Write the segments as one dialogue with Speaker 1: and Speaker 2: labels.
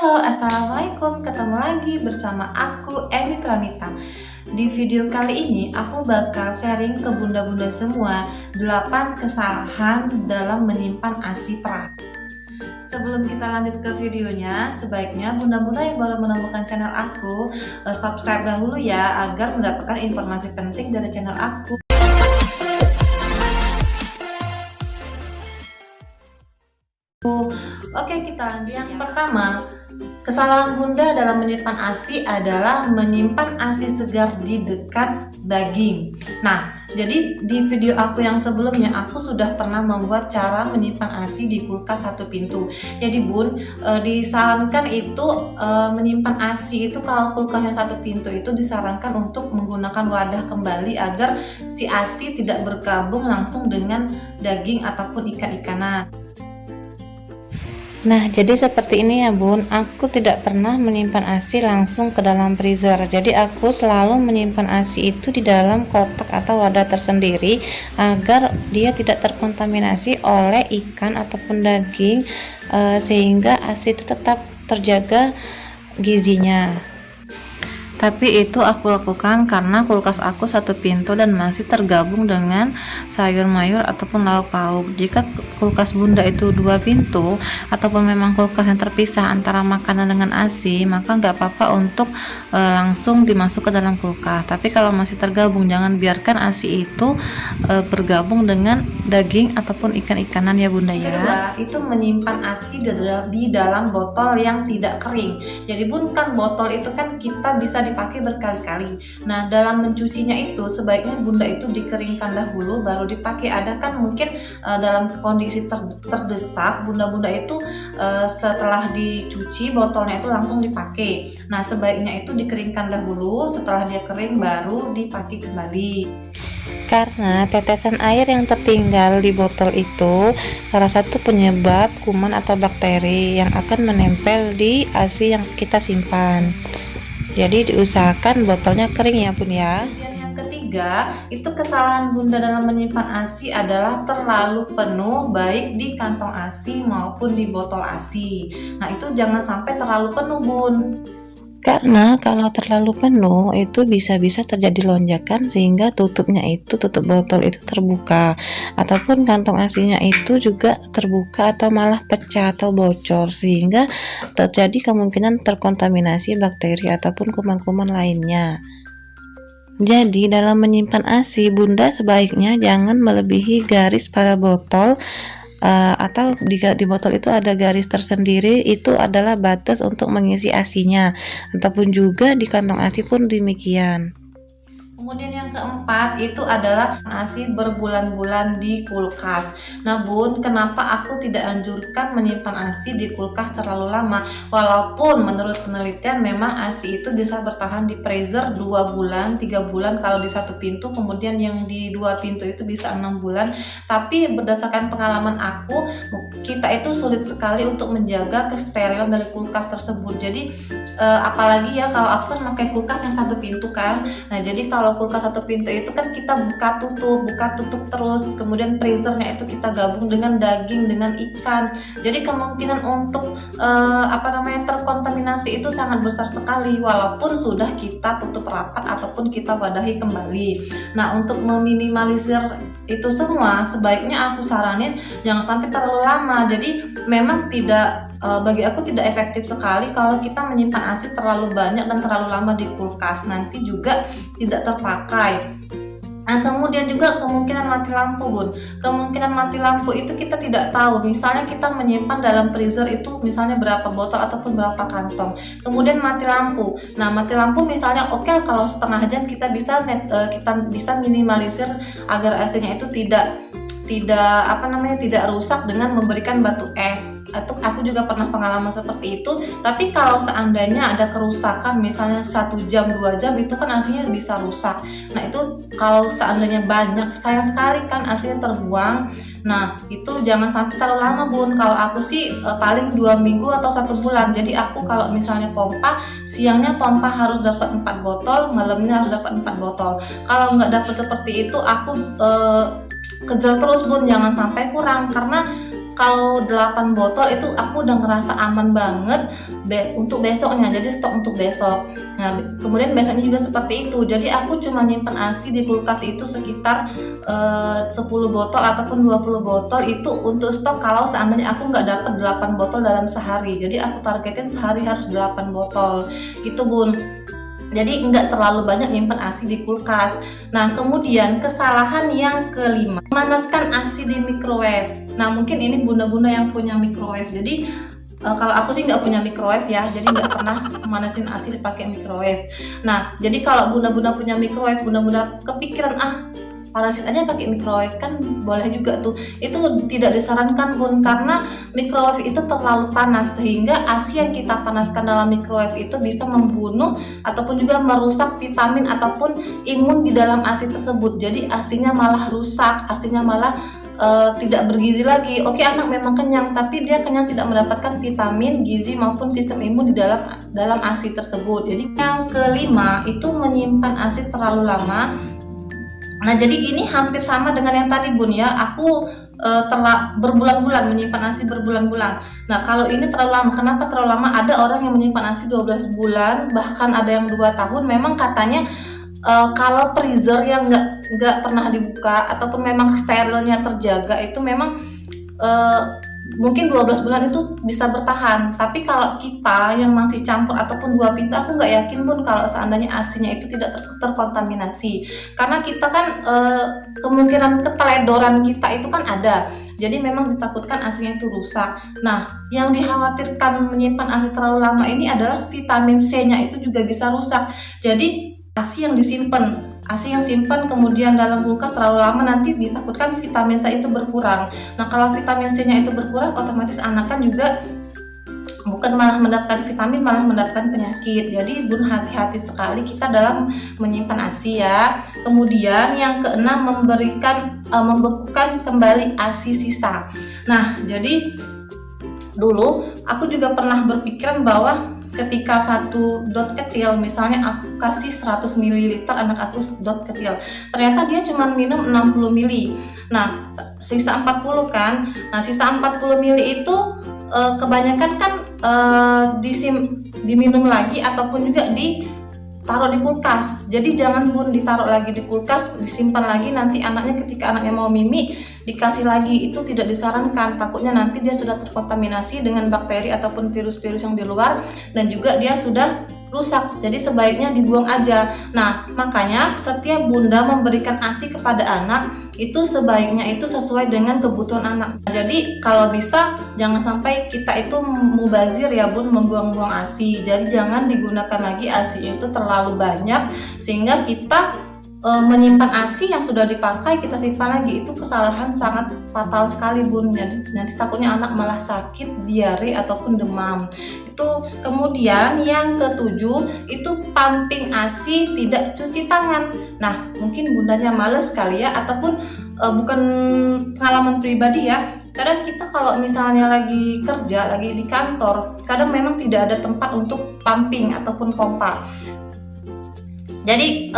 Speaker 1: Halo, assalamualaikum. Ketemu lagi bersama aku, Emi Pranita. Di video kali ini, aku bakal sharing ke bunda-bunda semua 8 kesalahan dalam menyimpan ASI pra. Sebelum kita lanjut ke videonya, sebaiknya bunda-bunda yang baru menemukan channel aku subscribe dahulu ya, agar mendapatkan informasi penting dari channel aku. Oke, kita lanjut. Yang pertama, kesalahan bunda dalam menyimpan ASI adalah menyimpan ASI segar di dekat daging. Nah, jadi di video aku yang sebelumnya aku sudah pernah membuat cara menyimpan ASI di kulkas satu pintu. Jadi bun, disarankan itu menyimpan ASI itu kalau kulkasnya satu pintu itu disarankan untuk menggunakan wadah kembali agar si ASI tidak bergabung langsung dengan daging ataupun ikan-ikanan.
Speaker 2: Nah, jadi seperti ini ya bun, aku tidak pernah menyimpan ASI langsung ke dalam freezer. Jadi aku selalu menyimpan ASI itu di dalam kotak atau wadah tersendiri agar dia tidak terkontaminasi oleh ikan ataupun daging, sehingga ASI itu tetap terjaga gizinya. Tapi itu aku lakukan karena kulkas aku satu pintu dan masih tergabung dengan sayur mayur ataupun lauk pauk. Jika kulkas bunda itu dua pintu ataupun memang kulkas yang terpisah antara makanan dengan ASI, maka nggak apa-apa untuk langsung dimasuk ke dalam kulkas. Tapi kalau masih tergabung, jangan biarkan ASI itu bergabung dengan daging ataupun ikan-ikanan ya bunda ya.
Speaker 1: Kedua, itu menyimpan ASI di dalam botol yang tidak kering. Jadi bun, kan botol itu kan kita bisa dipakai berkali-kali. Nah, dalam mencucinya itu sebaiknya bunda itu dikeringkan dahulu baru dipakai. Ada kan mungkin dalam kondisi terdesak, bunda-bunda itu setelah dicuci botolnya itu langsung dipakai. Nah, sebaiknya itu dikeringkan dahulu, setelah dia kering baru dipakai kembali.
Speaker 2: Karena tetesan air yang tertinggal di botol itu salah satu penyebab kuman atau bakteri yang akan menempel di ASI yang kita simpan. Jadi diusahakan botolnya kering ya bun ya.
Speaker 1: Kemudian yang ketiga, itu kesalahan bunda dalam menyimpan ASI adalah terlalu penuh baik di kantong ASI maupun di botol ASI. Nah, itu jangan sampai terlalu penuh bun.
Speaker 2: Karena kalau terlalu penuh itu bisa-bisa terjadi lonjakan sehingga tutup botol itu terbuka, ataupun kantong ASI-nya itu juga terbuka atau malah pecah atau bocor sehingga terjadi kemungkinan terkontaminasi bakteri ataupun kuman-kuman lainnya. Jadi dalam menyimpan ASI, bunda sebaiknya jangan melebihi garis pada botol, atau di botol itu ada garis tersendiri, itu adalah batas untuk mengisi ASI-nya, ataupun juga di kantong ASI pun demikian.
Speaker 1: Kemudian yang keempat itu adalah ASI berbulan-bulan di kulkas. Nah bun, kenapa aku tidak anjurkan menyimpan ASI di kulkas terlalu lama? Walaupun menurut penelitian memang ASI itu bisa bertahan di freezer 2 bulan, 3 bulan kalau di satu pintu, kemudian yang di dua pintu itu bisa 6 bulan. Tapi berdasarkan pengalaman aku, kita itu sulit sekali untuk menjaga kesterilan dari kulkas tersebut. Jadi apalagi ya kalau aku kan pakai kulkas yang satu pintu kan. Nah, jadi kalau kulkas satu pintu itu kan kita buka tutup terus, kemudian freezernya itu kita gabung dengan daging, dengan ikan. Jadi kemungkinan untuk terkontaminasi itu sangat besar sekali walaupun sudah kita tutup rapat ataupun kita wadahi kembali. Nah, untuk meminimalisir itu semua, sebaiknya aku saranin jangan sampai terlalu lama. Jadi memang bagi aku tidak efektif sekali kalau kita menyimpan ASI terlalu banyak dan terlalu lama di kulkas, nanti juga tidak terpakai. Nah, kemudian juga kemungkinan mati lampu bun. Kemungkinan mati lampu itu kita tidak tahu. Misalnya kita menyimpan dalam freezer itu misalnya berapa botol ataupun berapa kantong, kemudian mati lampu. Nah, mati lampu misalnya oke, kalau setengah jam kita bisa minimalisir agar ASI-nya itu tidak rusak dengan memberikan batu es. Aku juga pernah pengalaman seperti itu. Tapi kalau seandainya ada kerusakan misalnya 1 jam 2 jam, itu kan ASI-nya bisa rusak. Nah, itu kalau seandainya banyak, sayang sekali kan ASI-nya terbuang. Nah, itu jangan sampai terlalu lama bun. Kalau aku sih paling 2 minggu atau 1 bulan. Jadi aku kalau misalnya pompa, siangnya pompa harus dapat 4 botol, malamnya harus dapat 4 botol. Kalau nggak dapat seperti itu, aku kejar terus bun, jangan sampai kurang. Karena kalau 8 botol itu aku udah ngerasa aman banget, untuk besoknya, jadi stok untuk besok. Nah, kemudian besoknya juga seperti itu. Jadi aku cuma nyimpen ASI di kulkas itu sekitar 10 botol ataupun 20 botol itu untuk stok kalau seandainya aku nggak dapat 8 botol dalam sehari. Jadi aku targetin sehari harus 8 botol. Gitu, Bun. Jadi nggak terlalu banyak nyimpen ASI di kulkas. Nah, kemudian kesalahan yang kelima, memanaskan ASI di microwave. Nah, mungkin ini bunda-bunda yang punya microwave. Jadi kalau aku sih nggak punya microwave ya, jadi nggak pernah manasin ASI pakai microwave. Nah, jadi kalau bunda-bunda punya microwave, bunda-bunda kepikiran panasin aja pakai microwave, kan boleh juga tuh. Itu tidak disarankan, Bun, karena microwave itu terlalu panas sehingga ASI yang kita panaskan dalam microwave itu bisa membunuh ataupun juga merusak vitamin ataupun imun di dalam ASI tersebut. Jadi ASInya malah rusak, ASInya malah tidak bergizi lagi. Oke, anak memang kenyang, tapi dia kenyang tidak mendapatkan vitamin, gizi maupun sistem imun di dalam ASI tersebut. Jadi yang kelima itu menyimpan ASI terlalu lama. Nah, jadi ini hampir sama dengan yang tadi, Bun, ya. Aku telah berbulan-bulan menyimpan ASI berbulan-bulan. Nah, kalau ini terlalu lama. Kenapa terlalu lama? Ada orang yang menyimpan ASI 12 bulan, bahkan ada yang 2 tahun. Memang katanya kalau freezer yang nggak pernah dibuka ataupun memang sterilnya terjaga itu memang mungkin 12 bulan itu bisa bertahan. Tapi kalau kita yang masih campur ataupun 2 pintu, aku nggak yakin, Bun, kalau seandainya ASINya itu tidak terkontaminasi. Karena kita kan kemungkinan keteledoran kita itu kan ada. Jadi memang ditakutkan ASINya itu rusak. Nah, yang dikhawatirkan menyimpan ASI terlalu lama ini adalah vitamin C-nya itu juga bisa rusak. Jadi ASI yang simpan kemudian dalam kulkas terlalu lama, nanti ditakutkan vitamin C itu berkurang. Nah, kalau vitamin C-nya itu berkurang, otomatis anak kan juga bukan malah mendapatkan vitamin, malah mendapatkan penyakit. Jadi, Bun, hati-hati sekali kita dalam menyimpan ASI ya. Kemudian yang keenam, membekukan kembali ASI sisa. Nah, jadi dulu aku juga pernah berpikiran bahwa ketika satu dot kecil, misalnya aku kasih 100 ml anak aku dot kecil, ternyata dia cuma minum 60 ml. Nah, sisa 40 kan. Nah, sisa 40 ml itu kebanyakan kan diminum lagi ataupun juga ditaruh di kulkas. Jadi jangan, Bun, ditaruh lagi di kulkas, disimpan lagi, nanti ketika anaknya mau mimi dikasih lagi. Itu tidak disarankan, takutnya nanti dia sudah terkontaminasi dengan bakteri ataupun virus-virus yang di luar dan juga dia sudah rusak. Jadi sebaiknya dibuang aja. Nah, makanya setiap bunda memberikan ASI kepada anak itu sebaiknya itu sesuai dengan kebutuhan anak. Jadi kalau bisa jangan sampai kita itu mubazir ya, Bun, membuang-buang ASI. Jadi jangan digunakan lagi ASI itu terlalu banyak sehingga kita menyimpan ASI yang sudah dipakai kita simpan lagi. Itu kesalahan sangat fatal sekali, Bun. Nanti takutnya anak malah sakit, diare ataupun demam. Itu. Kemudian yang ketujuh itu pumping ASI tidak cuci tangan. Nah, mungkin bundanya males kali ya, ataupun bukan pengalaman pribadi ya. Kadang kita kalau misalnya lagi kerja, lagi di kantor, kadang memang tidak ada tempat untuk pumping ataupun pompa. Jadi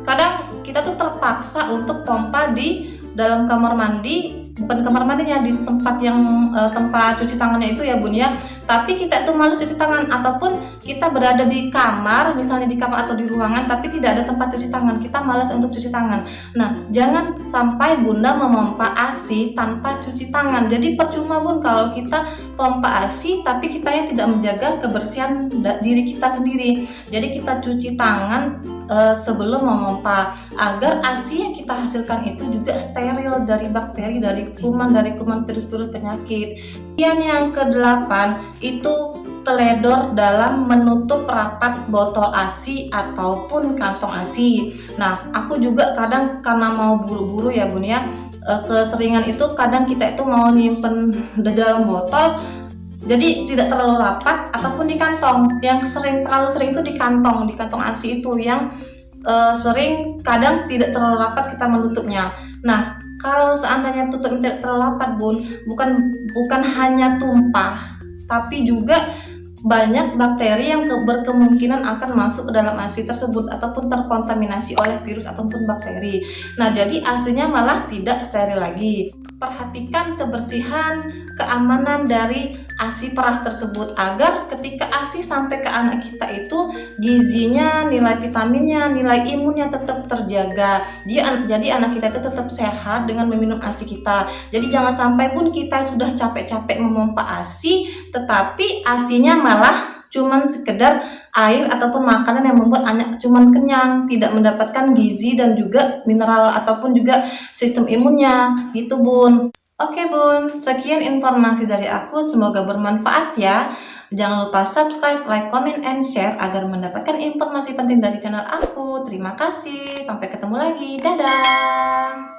Speaker 1: kadang kita tuh terpaksa untuk pompa di dalam kamar mandi, bukan kamar mandinya, di tempat yang tempat cuci tangannya itu ya, Bun, ya. Tapi kita tuh malas cuci tangan, ataupun kita berada di kamar, misalnya di kamar atau di ruangan, tapi tidak ada tempat cuci tangan, kita malas untuk cuci tangan. Nah, jangan sampai bunda memompa ASI tanpa cuci tangan. Jadi percuma, Bun, kalau kita pompa ASI tapi kitanya tidak menjaga kebersihan diri kita sendiri. Jadi kita cuci tangan sebelum memompa agar ASI yang kita hasilkan itu juga steril dari bakteri, dari kuman virus-virus penyakit. Kemudian yang ke-8 itu teledor dalam menutup rapat botol ASI ataupun kantong ASI. Nah, aku juga kadang karena mau buru-buru ya, Bun, ya, keseringan itu kadang kita itu mau nyimpen di dalam botol, jadi tidak terlalu rapat ataupun di kantong. Yang terlalu sering itu di kantong ASI itu yang sering kadang tidak terlalu rapat kita menutupnya. Nah, kalau seandainya tutup tidak terlalu rapat, Bun, bukan hanya tumpah, tapi juga banyak bakteri yang berkemungkinan akan masuk ke dalam ASI tersebut ataupun terkontaminasi oleh virus ataupun bakteri. Nah, jadi ASINya malah tidak steril lagi. perhatikan kebersihan, keamanan dari ASI perah tersebut agar ketika ASI sampai ke anak kita itu gizinya, nilai vitaminnya, nilai imunnya tetap terjaga. Jadi anak kita itu tetap sehat dengan meminum ASI kita. Jadi jangan sampai pun kita sudah capek-capek memompa ASI tetapi ASInya malah cuman sekedar air ataupun makanan yang membuat anak cuman kenyang, tidak mendapatkan gizi dan juga mineral ataupun juga sistem imunnya gitu Bun. Oke Bun, sekian informasi dari aku, semoga bermanfaat ya. Jangan lupa subscribe, like, comment, and share agar mendapatkan informasi penting dari channel aku. Terima kasih, sampai ketemu lagi, dadah.